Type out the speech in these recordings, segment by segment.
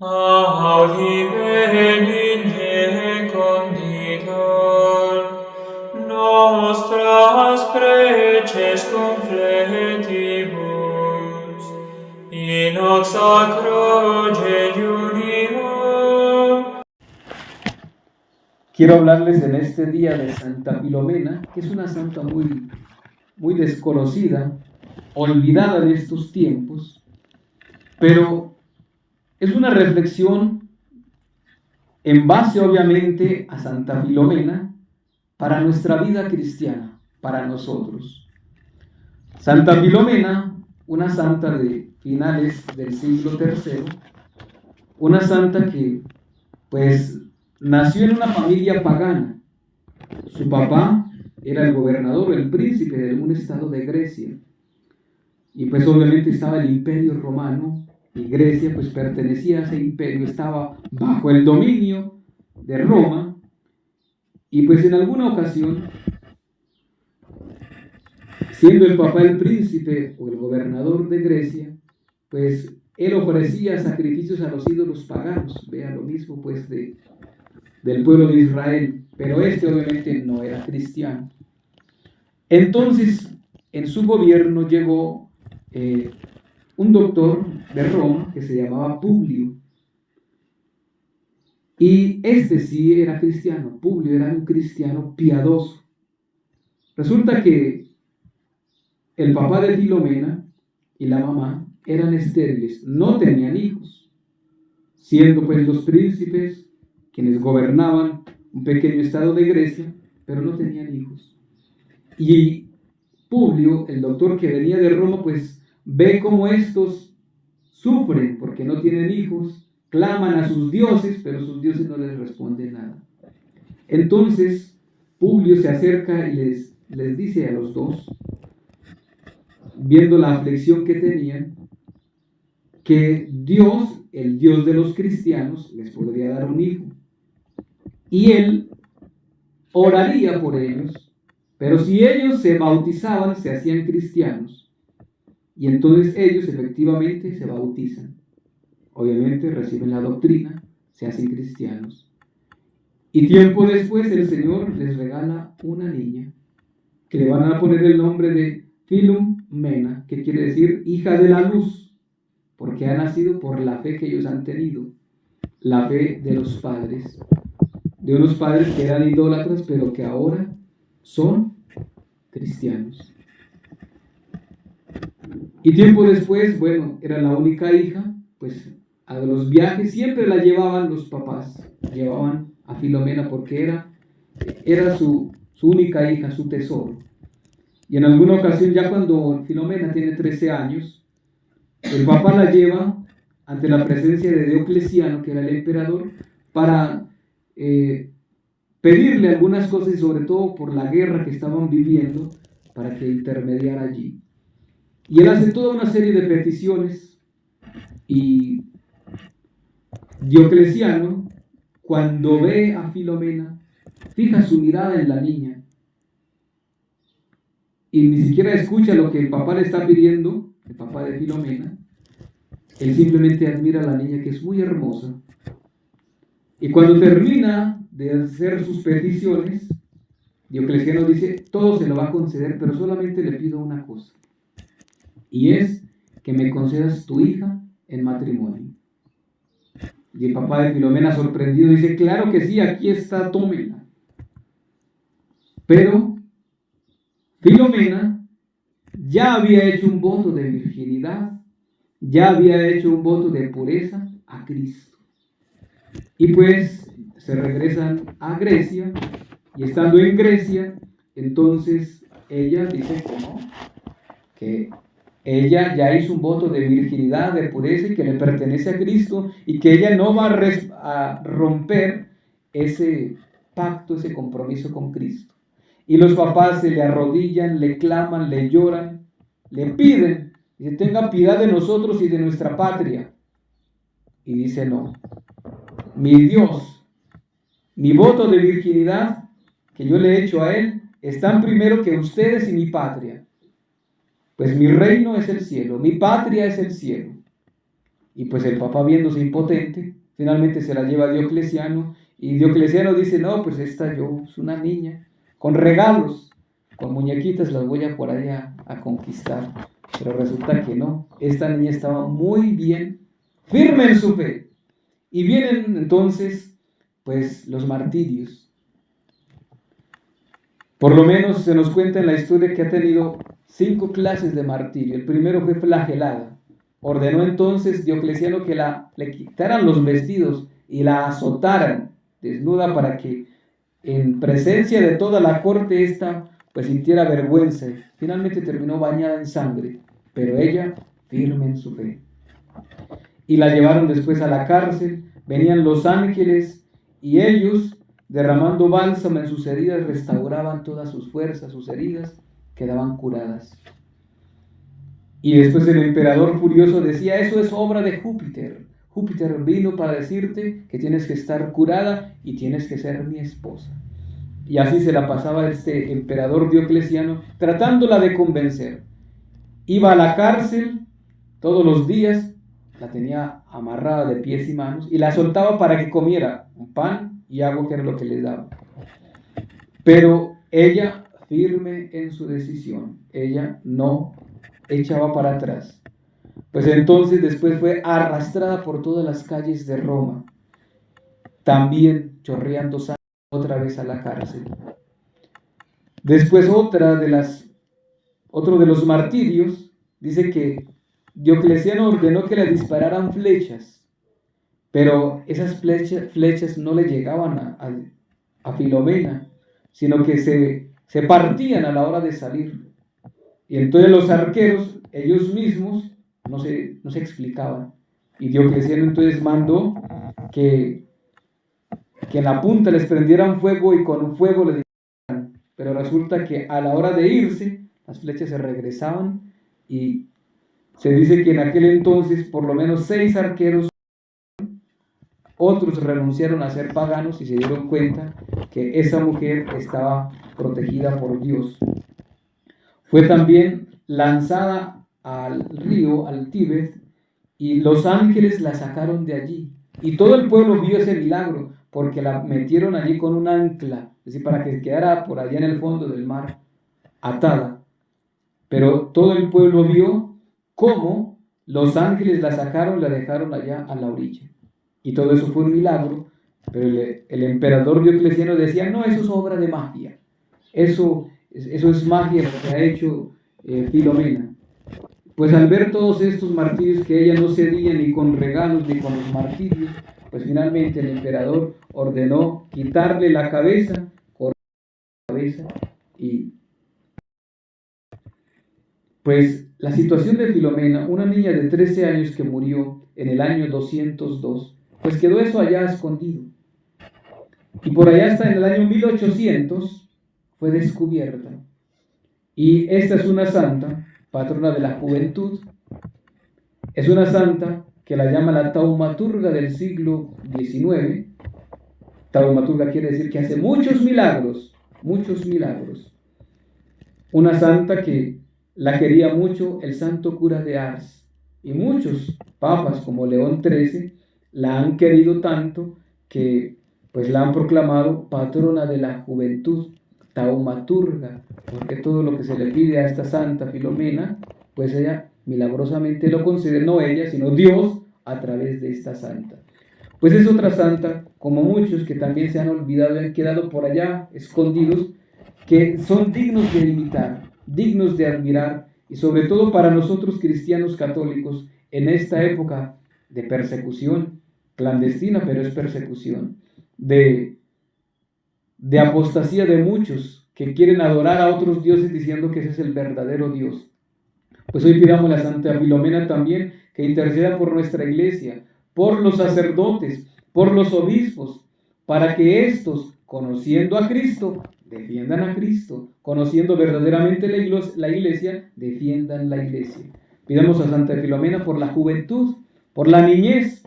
Audi benigne conditor, nostras preces confletibus, in hoc sacro jejunio. Quiero hablarles en este día de Santa Filomena, que es una santa muy desconocida, olvidada en estos tiempos, pero es una reflexión en base obviamente a Santa Filomena para nuestra vida cristiana, para nosotros. Santa Filomena, una santa de finales del siglo III, una santa que pues nació en una familia pagana. Su papá era el gobernador, el príncipe de un estado de Grecia. Y pues obviamente estaba el Imperio Romano y Grecia pues pertenecía a ese imperio, estaba bajo el dominio de Roma. Y pues en alguna ocasión, siendo el papá el príncipe o el gobernador de Grecia, pues él ofrecía sacrificios a los ídolos paganos. Vea lo mismo pues del pueblo de Israel, pero este obviamente no era cristiano. Entonces, en su gobierno llegó un doctor de Roma que se llamaba Publio. Y este sí era cristiano. Publio era un cristiano piadoso. Resulta que el papá de Filomena y la mamá eran estériles, no tenían hijos, siendo pues los príncipes quienes gobernaban un pequeño estado de Grecia, pero no tenían hijos. Y Publio, el doctor que venía de Roma, pues ve cómo estos sufren porque no tienen hijos, claman a sus dioses, pero sus dioses no les responden nada. Entonces Publio se acerca y les dice a los dos, viendo la aflicción que tenían, que Dios, el Dios de los cristianos, les podría dar un hijo. Y él oraría por ellos, pero si ellos se bautizaban, se hacían cristianos. Y entonces ellos efectivamente se bautizan. Obviamente reciben la doctrina, se hacen cristianos. Y tiempo después el Señor les regala una niña, que le van a poner el nombre de Filomena, que quiere decir hija de la luz, porque ha nacido por la fe que ellos han tenido, la fe de los padres, de unos padres que eran idólatras, pero que ahora son cristianos. Y tiempo después, bueno, era la única hija, pues a los viajes siempre la llevaban los papás, llevaban a Filomena porque era su única hija, su tesoro. Y en alguna ocasión, ya cuando Filomena tiene 13 años, el papá la lleva ante la presencia de Diocleciano, que era el emperador, para pedirle algunas cosas y sobre todo por la guerra que estaban viviendo, para que intermediara allí. Y él hace toda una serie de peticiones y Diocleciano, cuando ve a Filomena, fija su mirada en la niña y ni siquiera escucha lo que el papá le está pidiendo, el papá de Filomena. Él simplemente admira a la niña, que es muy hermosa. Y cuando termina de hacer sus peticiones, Diocleciano dice, todo se lo va a conceder, pero solamente le pido una cosa. Y es que me concedas tu hija en matrimonio. Y el papá de Filomena, sorprendido, dice, claro que sí, aquí está, tómela. Pero Filomena ya había hecho un voto de virginidad, ya había hecho un voto de pureza a Cristo. Y pues se regresan a Grecia, y estando en Grecia, entonces ella dice que ella ya hizo un voto de virginidad, de pureza, y que le pertenece a Cristo, y que ella no va a romper ese pacto, ese compromiso con Cristo. Y los papás se le arrodillan, le claman, le lloran, le piden, que tenga piedad de nosotros y de nuestra patria. Y dice, no, mi Dios, mi voto de virginidad que yo le he hecho a él, están primero que ustedes y mi patria. Pues mi reino es el cielo, mi patria es el cielo. y pues el papá viéndose impotente, finalmente se la lleva a Diocleciano, y Diocleciano dice, no, pues esta yo, es una niña, con regalos, con muñequitas las voy a por ahí a conquistar. Pero resulta que no, esta niña estaba muy bien, firme en su fe. Y vienen entonces, pues, los martirios. Por lo menos se nos cuenta en la historia que ha tenido 5 clases de martirio. El primero fue flagelada. Ordenó entonces Diocleciano que le quitaran los vestidos y la azotaran desnuda para que en presencia de toda la corte ésta pues sintiera vergüenza. Finalmente terminó bañada en sangre, pero ella firme en su fe. Y la llevaron después a la cárcel. Venían los ángeles y ellos, derramando bálsamo en sus heridas, restauraban todas sus fuerzas, sus heridas quedaban curadas. Y después el emperador furioso decía, eso es obra de Júpiter. Júpiter vino para decirte que tienes que estar curada y tienes que ser mi esposa. Y así se la pasaba este emperador Diocleciano, tratándola de convencer. Iba a la cárcel todos los días, la tenía amarrada de pies y manos, y la soltaba para que comiera un pan y agua, que era lo que le daba. Pero ella, firme en su decisión, ella no echaba para atrás. Pues entonces después fue arrastrada por todas las calles de Roma, también chorreando sangre, otra vez a la cárcel. Después otro de los martirios, dice que Diocleciano ordenó que le dispararan flechas, pero esas flechas no le llegaban a Filomena, sino que se partían a la hora de salir. Y entonces los arqueros, ellos mismos, no se explicaban. Y Diocleciano entonces mandó que en la punta les prendieran fuego y con un fuego le dispararan. Pero resulta que a la hora de irse, las flechas se regresaban y se dice que en aquel entonces por lo menos 6 arqueros, otros renunciaron a ser paganos y se dieron cuenta que esa mujer estaba protegida por Dios. Fue también lanzada al río, al Tíbet, y los ángeles la sacaron de allí. Y todo el pueblo vio ese milagro, porque la metieron allí con un ancla, es decir, para que quedara por allá en el fondo del mar, atada. Pero todo el pueblo vio cómo los ángeles la sacaron, la dejaron allá a la orilla. Y todo eso fue un milagro, pero el emperador Diocleciano decía, no, eso es obra de magia. Eso es magia lo que ha hecho Filomena. Pues al ver todos estos martirios, que ella no cedía ni con regalos ni con los martirios, pues finalmente el emperador ordenó quitarle la cabeza, cortar la cabeza, y pues la situación de Filomena, una niña de 13 años que murió en el año 202, pues quedó eso allá escondido. Y por allá hasta en el año 1800 fue descubierta. Y esta es una santa, patrona de la juventud. Es una santa que la llama la taumaturga del siglo XIX. Taumaturga quiere decir que hace muchos milagros, muchos milagros. Una santa que la quería mucho el santo cura de Ars. Y muchos papas como León XIII la han querido tanto que pues la han proclamado patrona de la juventud, taumaturga, porque todo lo que se le pide a esta santa Filomena, pues ella milagrosamente lo concede, no ella, sino Dios a través de esta santa. Pues es otra santa, como muchos que también se han olvidado y han quedado por allá escondidos, que son dignos de imitar, dignos de admirar, y sobre todo para nosotros cristianos católicos, en esta época de persecución, clandestina, pero es persecución, de apostasía de muchos que quieren adorar a otros dioses diciendo que ese es el verdadero Dios. Pues hoy pidamos a la Santa Filomena también que interceda por nuestra iglesia, por los sacerdotes, por los obispos, para que estos, conociendo a Cristo, defiendan a Cristo, conociendo verdaderamente la iglesia, defiendan la iglesia. Pidamos a Santa Filomena por la juventud, por la niñez,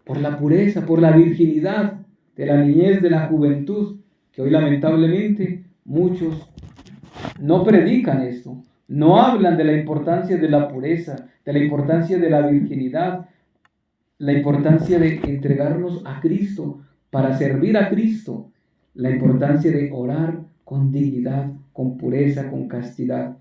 por la pureza, por la virginidad de la niñez, de la juventud, que hoy lamentablemente muchos no predican esto, no hablan de la importancia de la pureza, de la importancia de la virginidad, la importancia de entregarnos a Cristo para servir a Cristo, la importancia de orar con dignidad, con pureza, con castidad.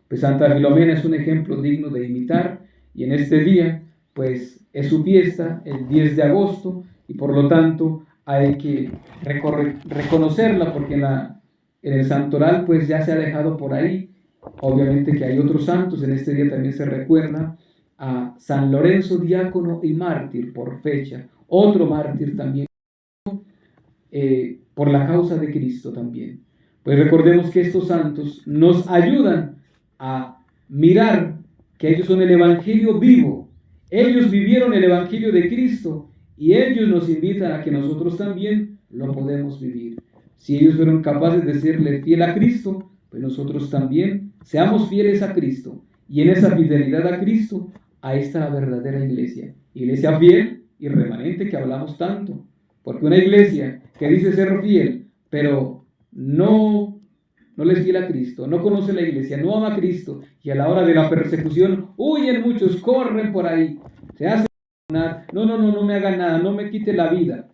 Pues Santa Filomena es un ejemplo digno de imitar y en este día, pues es su fiesta, el 10 de agosto, y por lo tanto hay que reconocerla porque en el santoral pues ya se ha dejado por ahí. Obviamente que hay otros santos, en este día también se recuerda a San Lorenzo, diácono y mártir por fecha, otro mártir también, por la causa de Cristo también. Pues recordemos que estos santos nos ayudan a mirar que ellos son el Evangelio vivo, ellos vivieron el Evangelio de Cristo y ellos nos invitan a que nosotros también lo podemos vivir. Si ellos fueron capaces de serle fiel a Cristo, pues nosotros también seamos fieles a Cristo. Y en esa fidelidad a Cristo, ahí está la verdadera iglesia. Iglesia fiel y remanente que hablamos tanto. Porque una iglesia que dice ser fiel, pero no le es fiel a Cristo, no conoce la iglesia, no ama a Cristo, y a la hora de la persecución huyen muchos, corren por ahí, se hacen no me haga nada, no me quite la vida.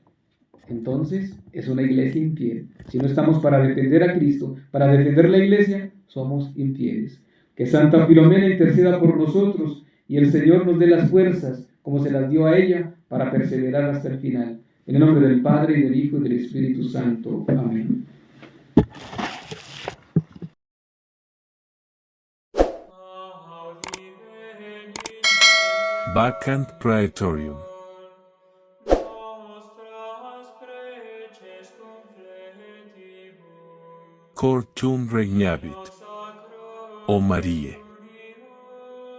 Entonces es una iglesia infiel. Si no estamos para defender a Cristo, para defender la iglesia, somos infieles. Que Santa Filomena interceda por nosotros y el Señor nos dé las fuerzas, como se las dio a ella, para perseverar hasta el final. En el nombre del Padre, y del Hijo, y del Espíritu Santo. Amén. Vacant Praetorium. Nostras preces confletibus. Cor tuum regnavit, Sacro O Marie.